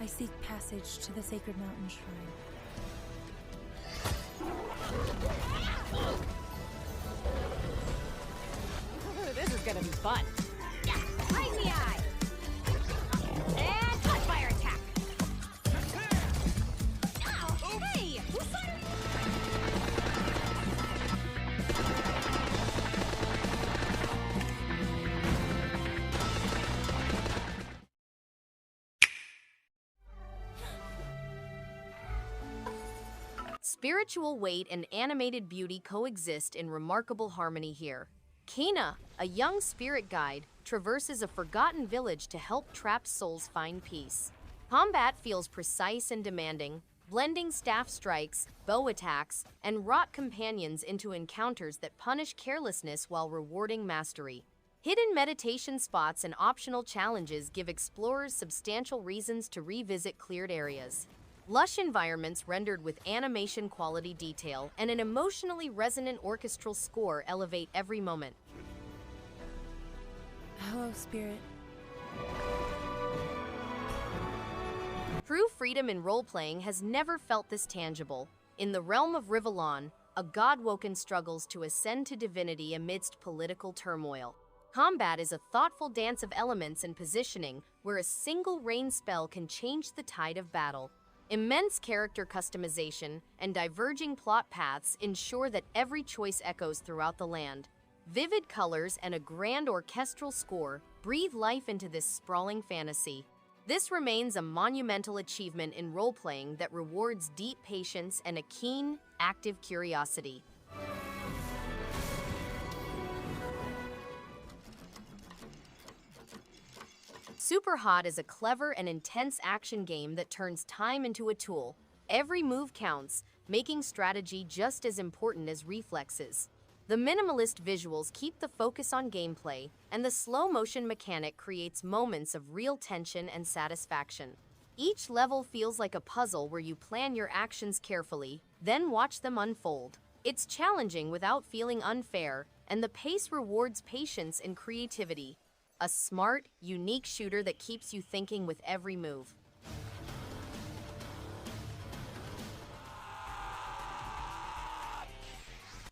I seek passage to the sacred mountain shrine. This is gonna be fun. Right in the eye. And hot fire attack. Oh, hey! Who's firing? Spiritual weight and animated beauty coexist in remarkable harmony here. Kena, a young spirit guide, traverses a forgotten village to help trapped souls find peace. Combat feels precise and demanding, blending staff strikes, bow attacks, and wrought companions into encounters that punish carelessness while rewarding mastery. Hidden meditation spots and optional challenges give explorers substantial reasons to revisit cleared areas. Lush environments rendered with animation quality detail and an emotionally resonant orchestral score elevate every moment. Hello, Spirit. True freedom in role-playing has never felt this tangible. In the realm of Rivellon, a god-woken struggles to ascend to divinity amidst political turmoil. Combat is a thoughtful dance of elements and positioning where a single rain spell can change the tide of battle. Immense character customization and diverging plot paths ensure that every choice echoes throughout the land. Vivid colors and a grand orchestral score breathe life into this sprawling fantasy. This remains a monumental achievement in role-playing that rewards deep patience and a keen, active curiosity. SUPERHOT is a clever and intense action game that turns time into a tool. Every move counts, making strategy just as important as reflexes. The minimalist visuals keep the focus on gameplay, and the slow-motion mechanic creates moments of real tension and satisfaction. Each level feels like a puzzle where you plan your actions carefully, then watch them unfold. It's challenging without feeling unfair, and the pace rewards patience and creativity. A smart, unique shooter that keeps you thinking with every move.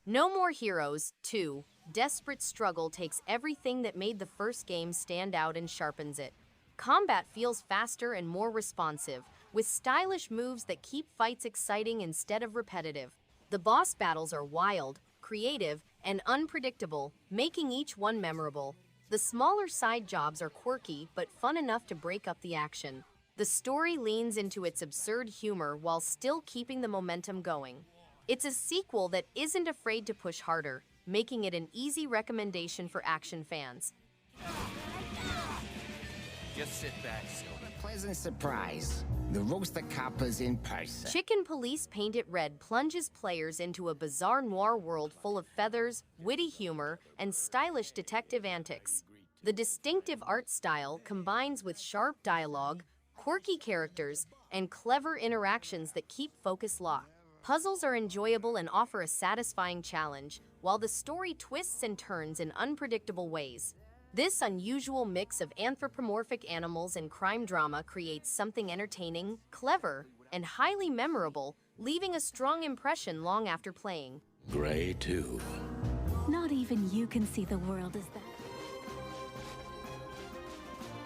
No More Heroes 2. Desperate struggle takes everything that made the first game stand out and sharpens it. Combat feels faster and more responsive, with stylish moves that keep fights exciting instead of repetitive. The boss battles are wild, creative, and unpredictable, making each one memorable. The smaller side jobs are quirky but fun enough to break up the action. The story leans into its absurd humor while still keeping the momentum going. It's a sequel that isn't afraid to push harder, making it an easy recommendation for action fans. Just sit back, Silver. Pleasant surprise. The roaster copper's in person. Chicken Police Paint It Red plunges players into a bizarre noir world full of feathers, witty humor, and stylish detective antics. The distinctive art style combines with sharp dialogue, quirky characters, and clever interactions that keep focus locked. Puzzles are enjoyable and offer a satisfying challenge, while the story twists and turns in unpredictable ways. This unusual mix of anthropomorphic animals and crime drama creates something entertaining, clever, and highly memorable, leaving a strong impression long after playing. Gray, too. Not even you can see the world as that.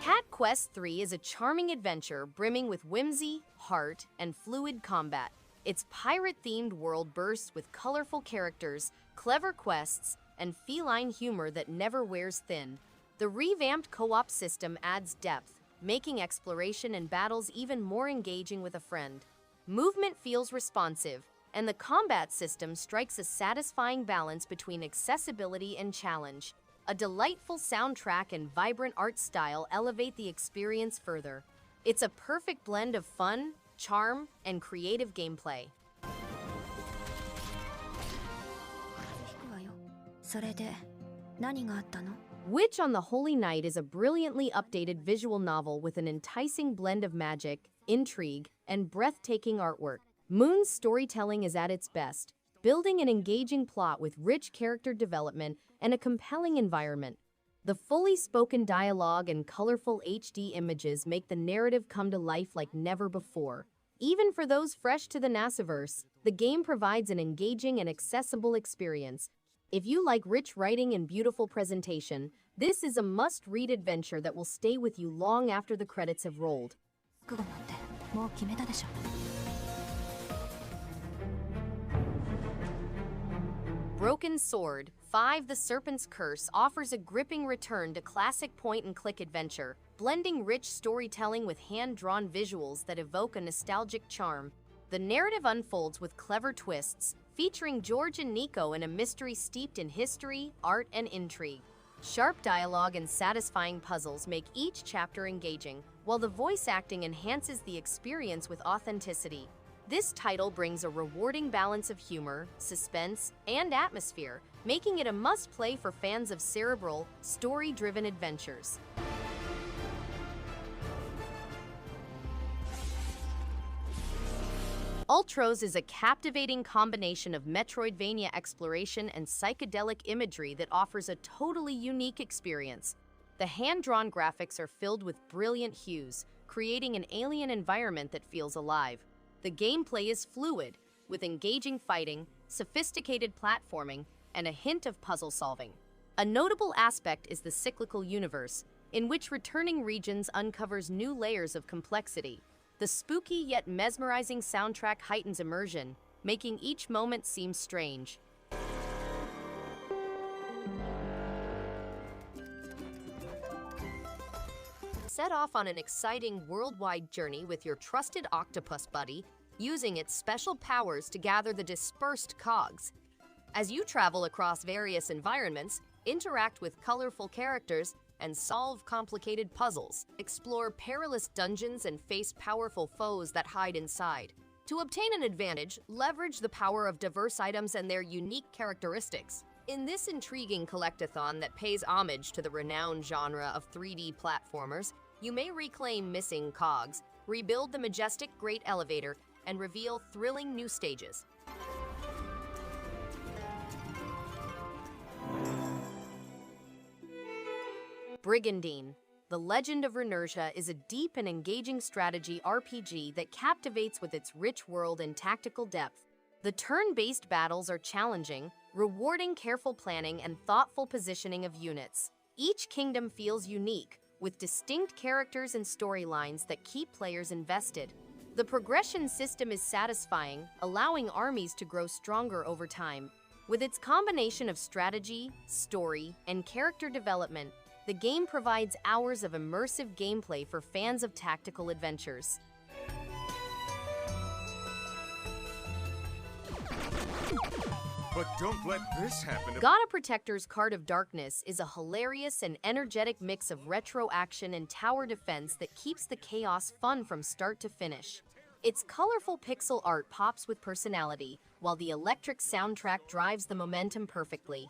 Cat Quest 3 is a charming adventure brimming with whimsy, heart, and fluid combat. Its pirate-themed world bursts with colorful characters, clever quests, and feline humor that never wears thin. The revamped co-op system adds depth, making exploration and battles even more engaging with a friend. Movement feels responsive, and the combat system strikes a satisfying balance between accessibility and challenge. A delightful soundtrack and vibrant art style elevate the experience further. It's a perfect blend of fun, charm, and creative gameplay. Witch on the Holy Night is a brilliantly updated visual novel with an enticing blend of magic, intrigue, and breathtaking artwork. Moon's storytelling is at its best, building an engaging plot with rich character development and a compelling environment. The fully spoken dialogue and colorful HD images make the narrative come to life like never before. Even for those fresh to the Nasiverse, the game provides an engaging and accessible experience. If you like rich writing and beautiful presentation, this is a must-read adventure that will stay with you long after the credits have rolled. Broken Sword 5 The Serpent's Curse offers a gripping return to classic point-and-click adventure, blending rich storytelling with hand-drawn visuals that evoke a nostalgic charm. The narrative unfolds with clever twists, featuring George and Nico in a mystery steeped in history, art, and intrigue. Sharp dialogue and satisfying puzzles make each chapter engaging, while the voice acting enhances the experience with authenticity. This title brings a rewarding balance of humor, suspense, and atmosphere, making it a must-play for fans of cerebral, story-driven adventures. Ultros is a captivating combination of Metroidvania exploration and psychedelic imagery that offers a totally unique experience. The hand-drawn graphics are filled with brilliant hues, creating an alien environment that feels alive. The gameplay is fluid, with engaging fighting, sophisticated platforming, and a hint of puzzle solving. A notable aspect is the cyclical universe, in which returning regions uncovers new layers of complexity. The spooky yet mesmerizing soundtrack heightens immersion, making each moment seem strange. Set off on an exciting worldwide journey with your trusted octopus buddy, using its special powers to gather the dispersed cogs. As you travel across various environments, interact with colorful characters, and solve complicated puzzles, explore perilous dungeons, and face powerful foes that hide inside. To obtain an advantage, leverage the power of diverse items and their unique characteristics. In this intriguing collectathon that pays homage to the renowned genre of 3D platformers, you may reclaim missing cogs, rebuild the majestic Great Elevator, and reveal thrilling new stages. Brigandine, The Legend of Runersia is a deep and engaging strategy RPG that captivates with its rich world and tactical depth. The turn-based battles are challenging, rewarding careful planning and thoughtful positioning of units. Each kingdom feels unique, with distinct characters and storylines that keep players invested. The progression system is satisfying, allowing armies to grow stronger over time. With its combination of strategy, story, and character development, the game provides hours of immersive gameplay for fans of tactical adventures. But don't let this happen to— Gotta Protector's Card of Darkness is a hilarious and energetic mix of retro action and tower defense that keeps the chaos fun from start to finish. Its colorful pixel art pops with personality, while the electric soundtrack drives the momentum perfectly.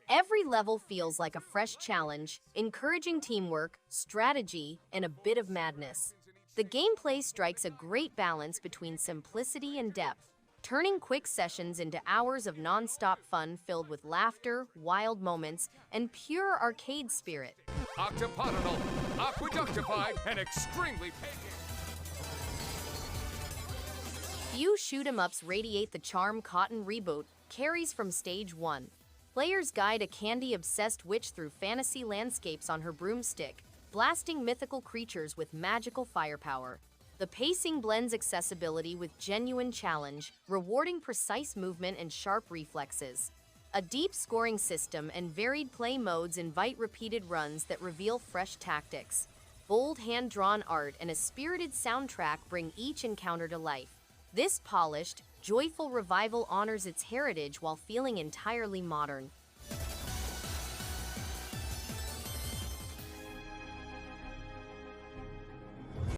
Every level feels like a fresh challenge, encouraging teamwork, strategy, and a bit of madness. The gameplay strikes a great balance between simplicity and depth, turning quick sessions into hours of non-stop fun filled with laughter, wild moments, and pure arcade spirit. Octopodal, aqueductified, and extremely pagan. Few shoot-em-ups radiate the charm Cotton Reboot carries from Stage 1. Players guide a candy-obsessed witch through fantasy landscapes on her broomstick, blasting mythical creatures with magical firepower. The pacing blends accessibility with genuine challenge, rewarding precise movement and sharp reflexes. A deep scoring system and varied play modes invite repeated runs that reveal fresh tactics. Bold hand-drawn art and a spirited soundtrack bring each encounter to life. This polished, joyful revival honors its heritage while feeling entirely modern.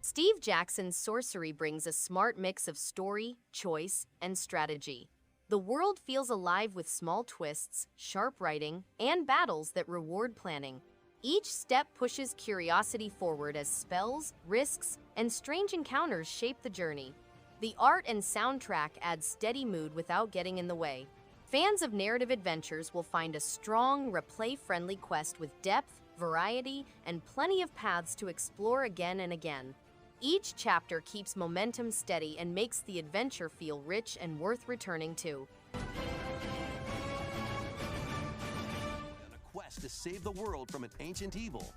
Steve Jackson's Sorcery brings a smart mix of story, choice, and strategy. The world feels alive with small twists, sharp writing, and battles that reward planning. Each step pushes curiosity forward as spells, risks, and strange encounters shape the journey. The art and soundtrack add steady mood without getting in the way. Fans of narrative adventures will find a strong, replay-friendly quest with depth, variety, and plenty of paths to explore again and again. Each chapter keeps momentum steady and makes the adventure feel rich and worth returning to. A quest to save the world from an ancient evil.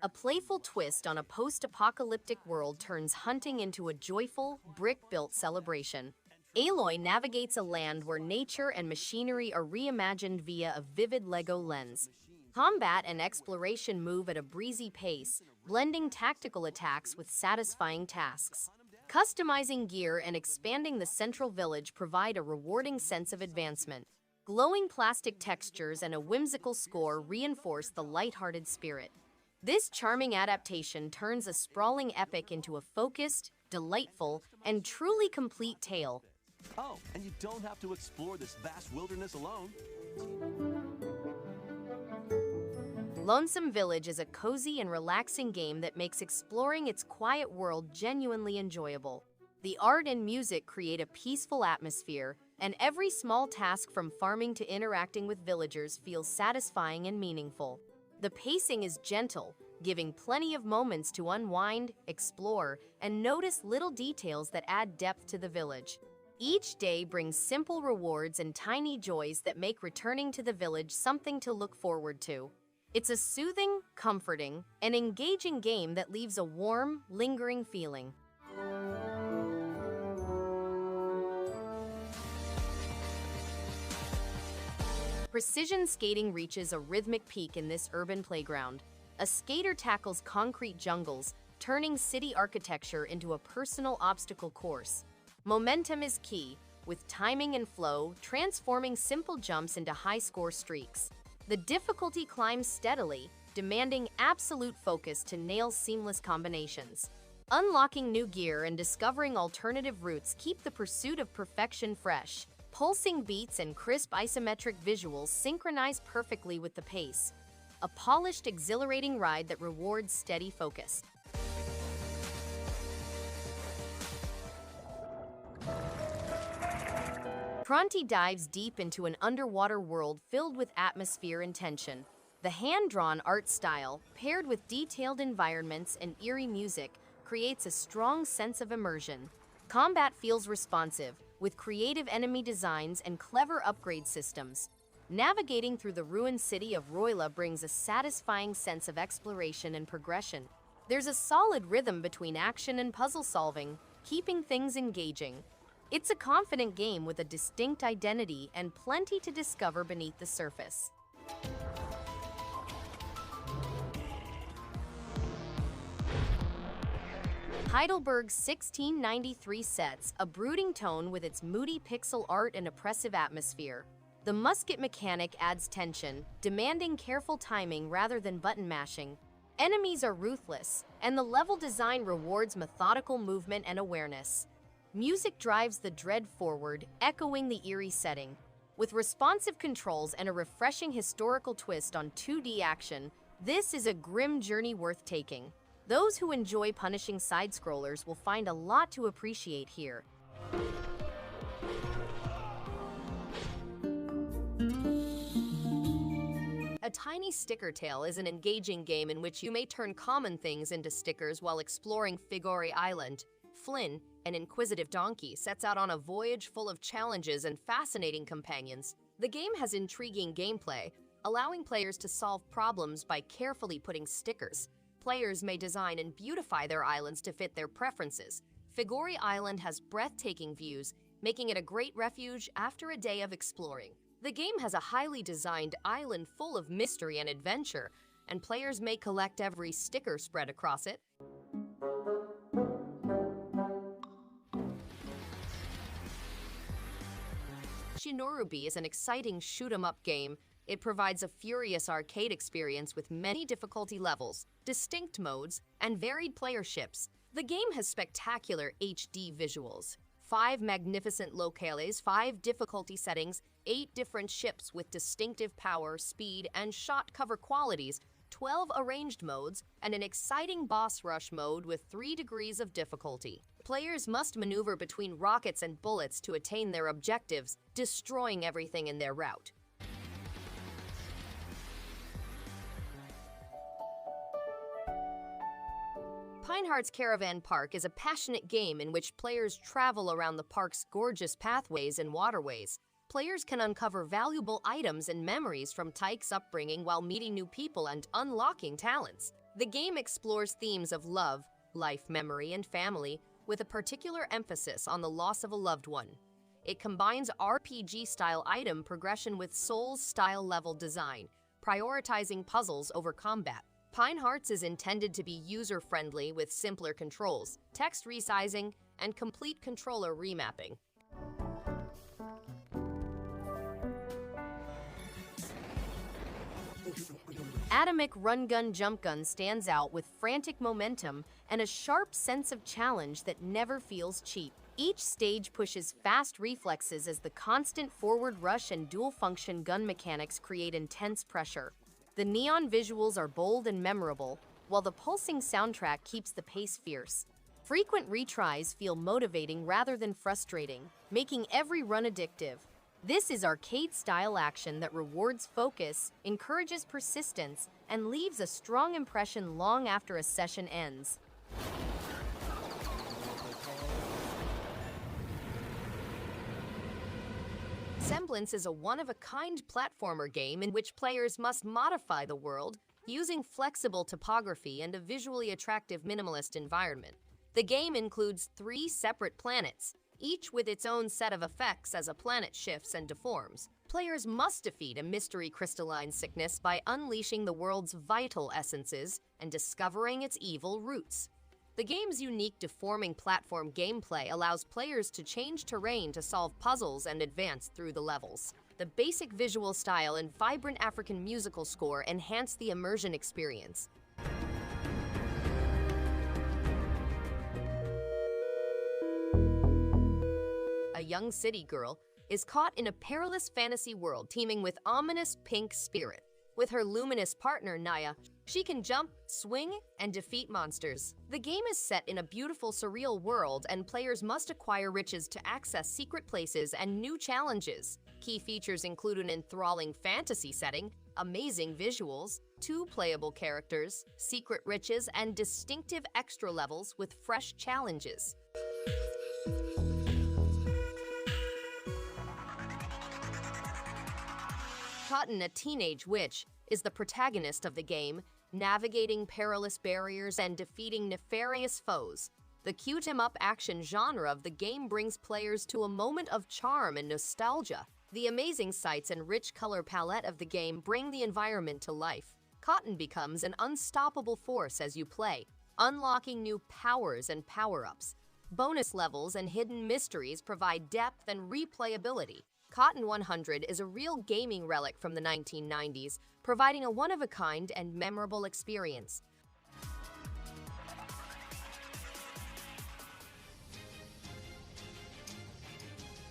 A playful twist on a post-apocalyptic world turns hunting into a joyful, brick-built celebration. Aloy navigates a land where nature and machinery are reimagined via a vivid Lego lens. Combat and exploration move at a breezy pace, blending tactical attacks with satisfying tasks. Customizing gear and expanding the central village provide a rewarding sense of advancement. Glowing plastic textures and a whimsical score reinforce the lighthearted spirit. This charming adaptation turns a sprawling epic into a focused, delightful, and truly complete tale. Oh, and you don't have to explore this vast wilderness alone. Lonesome Village is a cozy and relaxing game that makes exploring its quiet world genuinely enjoyable. The art and music create a peaceful atmosphere, and every small task from farming to interacting with villagers feels satisfying and meaningful. The pacing is gentle, giving plenty of moments to unwind, explore, and notice little details that add depth to the village. Each day brings simple rewards and tiny joys that make returning to the village something to look forward to. It's a soothing, comforting, and engaging game that leaves a warm, lingering feeling. Precision skating reaches a rhythmic peak in this urban playground. A skater tackles concrete jungles, turning city architecture into a personal obstacle course. Momentum is key, with timing and flow transforming simple jumps into high-score streaks. The difficulty climbs steadily, demanding absolute focus to nail seamless combinations. Unlocking new gear and discovering alternative routes keep the pursuit of perfection fresh. Pulsing beats and crisp isometric visuals synchronize perfectly with the pace. A polished, exhilarating ride that rewards steady focus. Pronty dives deep into an underwater world filled with atmosphere and tension. The hand-drawn art style, paired with detailed environments and eerie music, creates a strong sense of immersion. Combat feels responsive, with creative enemy designs and clever upgrade systems. Navigating through the ruined city of Roila brings a satisfying sense of exploration and progression. There's a solid rhythm between action and puzzle solving, keeping things engaging. It's a confident game with a distinct identity and plenty to discover beneath the surface. Heidelberg's 1693 sets a brooding tone with its moody pixel art and oppressive atmosphere. The musket mechanic adds tension, demanding careful timing rather than button mashing. Enemies are ruthless, and the level design rewards methodical movement and awareness. Music drives the dread forward, echoing the eerie setting. With responsive controls and a refreshing historical twist on 2D action, this is a grim journey worth taking. Those who enjoy punishing side-scrollers will find a lot to appreciate here. A Tiny Sticker Tale is an engaging game in which you may turn common things into stickers while exploring Figori Island. Flynn, an inquisitive donkey, sets out on a voyage full of challenges and fascinating companions. The game has intriguing gameplay, allowing players to solve problems by carefully putting stickers. Players may design and beautify their islands to fit their preferences. Figori Island has breathtaking views, making it a great refuge after a day of exploring. The game has a highly designed island full of mystery and adventure, and players may collect every sticker spread across it. Shinorubi is an exciting shoot-'em-up game. It provides a furious arcade experience with many difficulty levels, distinct modes, and varied playerships. The game has spectacular HD visuals, 5 magnificent locales, 5 difficulty settings, 8 different ships with distinctive power, speed, and shot cover qualities, 12 arranged modes, and an exciting boss rush mode with 3 degrees of difficulty. Players must maneuver between rockets and bullets to attain their objectives, destroying everything in their route. Pineheart's Caravan Park is a passionate game in which players travel around the park's gorgeous pathways and waterways. Players can uncover valuable items and memories from Tyke's upbringing while meeting new people and unlocking talents. The game explores themes of love, life, memory, and family, with a particular emphasis on the loss of a loved one. It combines RPG-style item progression with Souls-style level design, prioritizing puzzles over combat. Pinehearts is intended to be user-friendly with simpler controls, text resizing, and complete controller remapping. ATOMIK RunGunJumpGun stands out with frantic momentum and a sharp sense of challenge that never feels cheap. Each stage pushes fast reflexes as the constant forward rush and dual-function gun mechanics create intense pressure. The neon visuals are bold and memorable, while the pulsing soundtrack keeps the pace fierce. Frequent retries feel motivating rather than frustrating, making every run addictive. This is arcade-style action that rewards focus, encourages persistence, and leaves a strong impression long after a session ends. Semblance is a one-of-a-kind platformer game in which players must modify the world using flexible topography and a visually attractive minimalist environment. The game includes 3 separate planets, each with its own set of effects as a planet shifts and deforms. Players must defeat a mystery crystalline sickness by unleashing the world's vital essences and discovering its evil roots. The game's unique deforming platform gameplay allows players to change terrain to solve puzzles and advance through the levels. The basic visual style and vibrant African musical score enhance the immersion experience. A young city girl is caught in a perilous fantasy world teeming with ominous pink spirit. With her luminous partner, Naya, she can jump, swing, and defeat monsters. The game is set in a beautiful, surreal world, and players must acquire riches to access secret places and new challenges. Key features include an enthralling fantasy setting, amazing visuals, 2 playable characters, secret riches, and distinctive extra levels with fresh challenges. Cotton, a teenage witch, is the protagonist of the game, navigating perilous barriers and defeating nefarious foes. The cute-em-up action genre of the game brings players to a moment of charm and nostalgia. The amazing sights and rich color palette of the game bring the environment to life. Cotton becomes an unstoppable force as you play, unlocking new powers and power-ups. Bonus levels and hidden mysteries provide depth and replayability. Cotton 100 is a real gaming relic from the 1990s, providing a one-of-a-kind and memorable experience.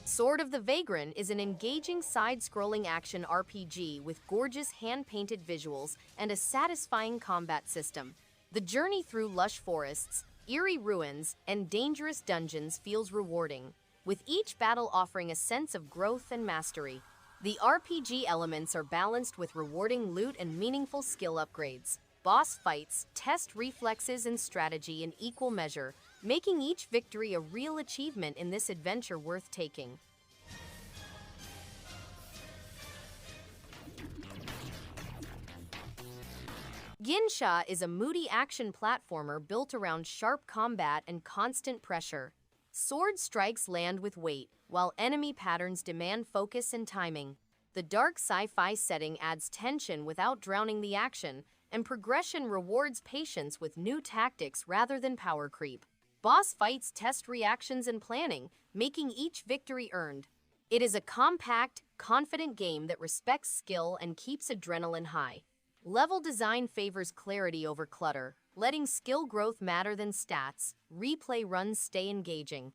Sword of the Vagrant is an engaging side-scrolling action RPG with gorgeous hand-painted visuals and a satisfying combat system. The journey through lush forests, eerie ruins, and dangerous dungeons feels rewarding, with each battle offering a sense of growth and mastery. The RPG elements are balanced with rewarding loot and meaningful skill upgrades. Boss fights test reflexes and strategy in equal measure, making each victory a real achievement in this adventure worth taking. GINSHA is a moody action platformer built around sharp combat and constant pressure. Sword strikes land with weight, while enemy patterns demand focus and timing. The dark sci-fi setting adds tension without drowning the action, and progression rewards patience with new tactics rather than power creep. Boss fights test reactions and planning, making each victory earned. It is a compact, confident game that respects skill and keeps adrenaline high. Level design favors clarity over clutter, letting skill growth matter than stats. Replay runs stay engaging.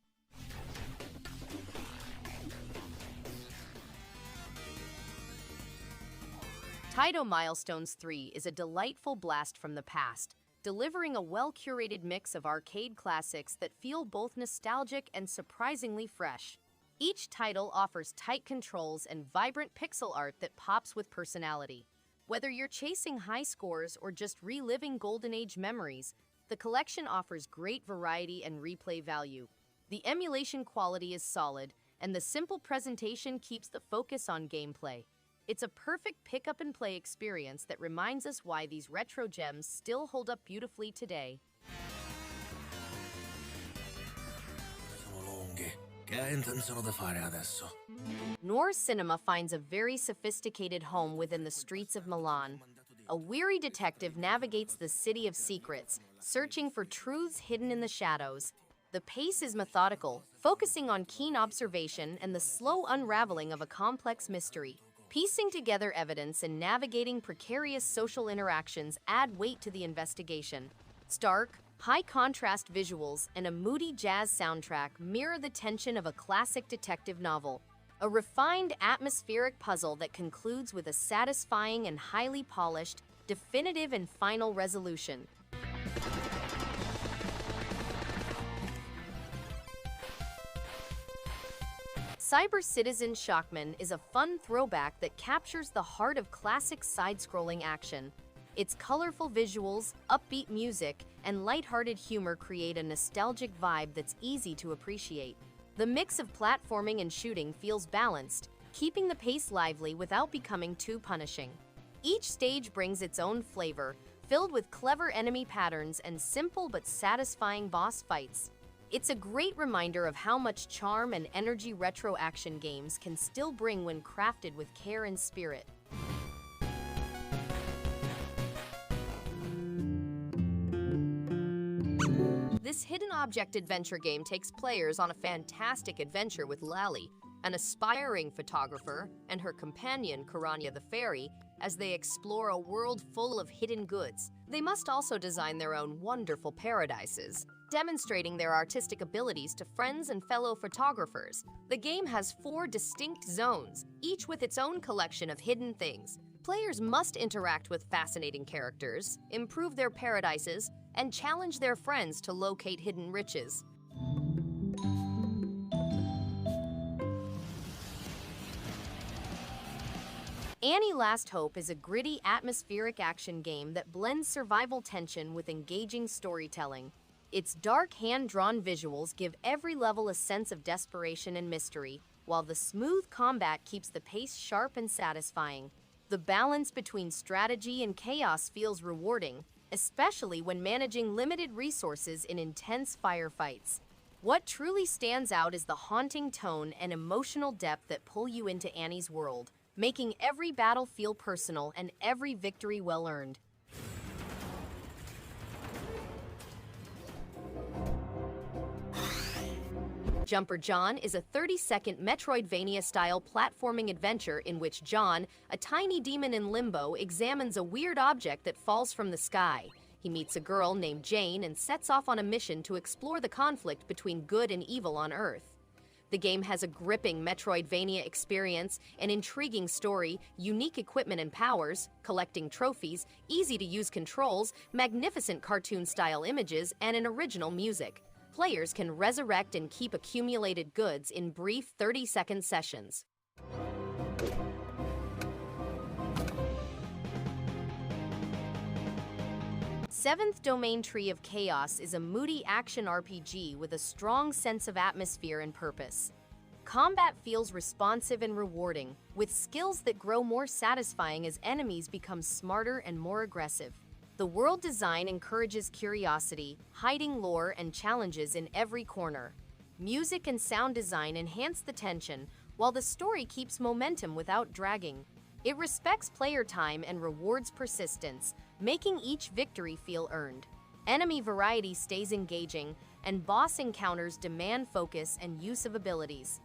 Taito Milestones 3 is a delightful blast from the past, delivering a well-curated mix of arcade classics that feel both nostalgic and surprisingly fresh. Each title offers tight controls and vibrant pixel art that pops with personality. Whether you're chasing high scores or just reliving Golden Age memories, The collection offers great variety and replay value. The emulation quality is solid, and the simple presentation keeps the focus on gameplay. It's a perfect pick-up-and-play experience that reminds us why these retro gems still hold up beautifully today. Noir cinema finds a very sophisticated home within the streets of Milan. A weary detective navigates the city of secrets, searching for truths hidden in the shadows. The pace is methodical, focusing on keen observation and the slow unraveling of a complex mystery. Piecing together evidence and navigating precarious social interactions add weight to the investigation. Stark, high-contrast visuals and a moody jazz soundtrack mirror the tension of a classic detective novel. A refined, atmospheric puzzle that concludes with a satisfying and highly polished, definitive and final resolution. Cyber Citizen Shockman is a fun throwback that captures the heart of classic side-scrolling action. Its colorful visuals, upbeat music, and lighthearted humor create a nostalgic vibe that's easy to appreciate. The mix of platforming and shooting feels balanced, keeping the pace lively without becoming too punishing. Each stage brings its own flavor, filled with clever enemy patterns and simple but satisfying boss fights. It's a great reminder of how much charm and energy retro action games can still bring when crafted with care and spirit. This hidden object adventure game takes players on a fantastic adventure with Lally, an aspiring photographer, and her companion, Karanya the Fairy, as they explore a world full of hidden goods. They must also design their own wonderful paradises, demonstrating their artistic abilities to friends and fellow photographers. The game has 4 distinct zones, each with its own collection of hidden things. Players must interact with fascinating characters, improve their paradises, and challenge their friends to locate hidden riches. Annie Last Hope is a gritty, atmospheric action game that blends survival tension with engaging storytelling. Its dark, hand-drawn visuals give every level a sense of desperation and mystery, while the smooth combat keeps the pace sharp and satisfying. The balance between strategy and chaos feels rewarding, especially when managing limited resources in intense firefights. What truly stands out is the haunting tone and emotional depth that pull you into Annie's world, making every battle feel personal and every victory well-earned. Jumper John is a 30-second Metroidvania-style platforming adventure in which John, a tiny demon in limbo, examines a weird object that falls from the sky. He meets a girl named Jane and sets off on a mission to explore the conflict between good and evil on Earth. The game has a gripping Metroidvania experience, an intriguing story, unique equipment and powers, collecting trophies, easy-to-use controls, magnificent cartoon-style images, and an original music. Players can resurrect and keep accumulated goods in brief 30-second sessions. Seventh Domain Tree of Chaos is a moody action RPG with a strong sense of atmosphere and purpose. Combat feels responsive and rewarding, with skills that grow more satisfying as enemies become smarter and more aggressive. The world design encourages curiosity, hiding lore and challenges in every corner. Music and sound design enhance the tension, while the story keeps momentum without dragging. It respects player time and rewards persistence, making each victory feel earned. Enemy variety stays engaging, and boss encounters demand focus and use of abilities.